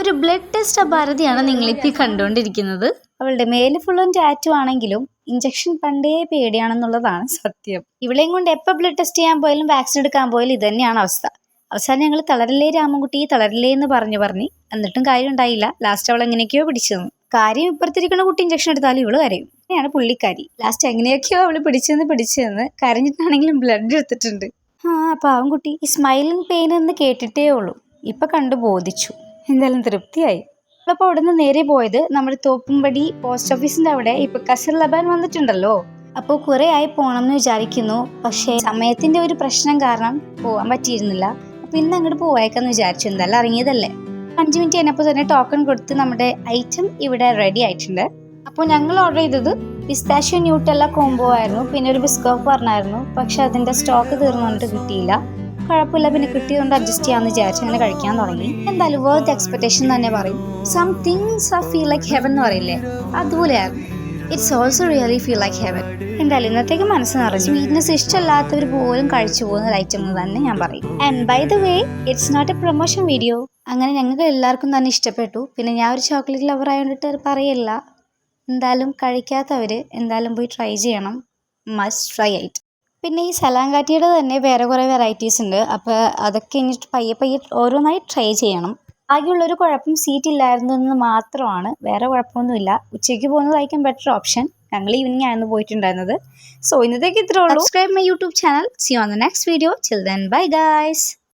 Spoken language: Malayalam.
ഒരു ബ്ലഡ് ടെസ്റ്റ് അപാരതയാണ് നിങ്ങളിപ്പോൾ കണ്ടുകൊണ്ടിരിക്കുന്നത്. അവളുടെ മേല് ഫുള്ളും ടാറ്റു ആണെങ്കിലും ഇഞ്ചക്ഷൻ പണ്ടേ പേടിയാണെന്നുള്ളതാണ് സത്യം. ഇവളെയും കൊണ്ട് എപ്പോൾ ബ്ലഡ് ടെസ്റ്റ് ചെയ്യാൻ പോയാലും വാക്സിൻ എടുക്കാൻ പോയാലും ഇത് തന്നെയാണ് അവസ്ഥ. അവസാനം ഞങ്ങൾ തളരില്ലേ രാമൻകുട്ടി തളരില്ലേ എന്ന് പറഞ്ഞ് എന്നിട്ടും കാര്യം ഉണ്ടായില്ല. ലാസ്റ്റ് അവൾ എങ്ങനെയൊക്കെയോ പിടിച്ചു. കാര്യം ഇപ്പുറത്തിരിക്കുന്ന കുട്ടി ഇഞ്ചക്ഷൻ എടുത്താലും ഇവള് കരയും. അങ്ങനെയാണ് പുള്ളിക്കാരി. ലാസ്റ്റ് എങ്ങനെയൊക്കെയോ അവള് പിടിച്ചെന്ന് കരഞ്ഞിട്ടാണെങ്കിലും ബ്ലഡ് എടുത്തിട്ടുണ്ട്. പാവം കുട്ടി. ഈ സ്മൈലിംഗ് പെയിൻ എന്ന് കേട്ടിട്ടേ ഉള്ളൂ, ഇപ്പൊ കണ്ടു ബോധിച്ചു. എന്തായാലും തൃപ്തിയായി. അപ്പോൾ അവിടെ നിന്ന് നേരെ പോയത് നമ്മുടെ തോപ്പുംപടി പോസ്റ്റ് ഓഫീസിന്റെ അവിടെ ഇപ്പൊ കസർ ലബാൻ വന്നിട്ടുണ്ടല്ലോ. അപ്പോൾ കുറെ ആയി പോണം എന്ന് വിചാരിക്കുന്നു. പക്ഷേ സമയത്തിന്റെ ഒരു പ്രശ്നം കാരണം പോവാൻ പറ്റിയിരുന്നില്ല. അപ്പൊ ഇന്ന് അങ്ങോട്ട് പോയേക്കാന്ന് വിചാരിച്ചു. എന്തായാലും ഇറങ്ങിയതല്ലേ. 5 മിനിറ്റ് കഴിഞ്ഞപ്പോൾ തന്നെ ടോക്കൺ കൊടുത്ത് നമ്മുടെ ഐറ്റം ഇവിടെ റെഡി ആയിട്ടുണ്ട്. അപ്പോൾ ഞങ്ങൾ ഓർഡർ ചെയ്തത് പിസ്താഷ്യോ ന്യൂട്ടെല്ല കോംബോ ആയിരുന്നു. പിന്നെ ഒരു ബിസ്കോഫ് പറഞ്ഞായിരുന്നു. പക്ഷെ അതിന്റെ സ്റ്റോക്ക് തീർന്നിട്ട് കിട്ടിയില്ല. കുഴപ്പമില്ല, പിന്നെ കിട്ടിയതുകൊണ്ട് അഡ്ജസ്റ്റ് ചെയ്യാമെന്ന് വിചാരിച്ചു അങ്ങനെ കഴിക്കാൻ തുടങ്ങി. എന്തായാലും വേർത്ത് എക്സ്പെക്ടേഷൻ തന്നെ പറയും. Some things are feel like heaven എന്ന് പറയില്ലേ, അതുപോലെയായിരുന്നു. It's also really feel like heaven. എന്തായാലും ഇന്നത്തേക്ക് മനസ്സ് നിറഞ്ഞു. സ്വീറ്റ്നെസ് ഇഷ്ടമല്ലാത്തവർ പോലും കഴിച്ചു പോകുന്ന ഒരു ഐറ്റം എന്ന് തന്നെ ഞാൻ പറയും. And by the way, it's not a promotion video. അങ്ങനെ ഞങ്ങൾക്ക് എല്ലാവർക്കും തന്നെ ഇഷ്ടപ്പെട്ടു. പിന്നെ ഞാൻ ഒരു ചോക്ലേറ്റ് ലവർ ആയതുകൊണ്ടിട്ട് പറയില്ല. എന്തായാലും കഴിക്കാത്തവർ എന്തായാലും പോയി ട്രൈ ചെയ്യണം. മസ്റ്റ് ട്രൈ ആയിട്ട്. പിന്നെ ഈ സലാങ്കാറ്റിയുടെ തന്നെ വേറെ കുറേ വെറൈറ്റീസ് ഉണ്ട്. അപ്പോൾ അതൊക്കെ ഇനിയിട്ട് പയ്യെ ഓരോന്നായി ട്രൈ ചെയ്യണം. ആകെയുള്ളൊരു കുഴപ്പം സീറ്റ് ഇല്ലായിരുന്നു എന്ന് മാത്രമാണ്, വേറെ കുഴപ്പമൊന്നുമില്ല. ഉച്ചയ്ക്ക് പോകുന്നതായിരിക്കും ബെറ്റർ ഓപ്ഷൻ. ഞങ്ങൾ ഈവനിങ് ആയിരുന്നു പോയിട്ടുണ്ടായിരുന്നത്. സോ ഇന്നത്തേക്ക് ഇത്രേ ഉള്ളൂ. Subscribe my YouTube channel. See you on the next video. Till then bye guys.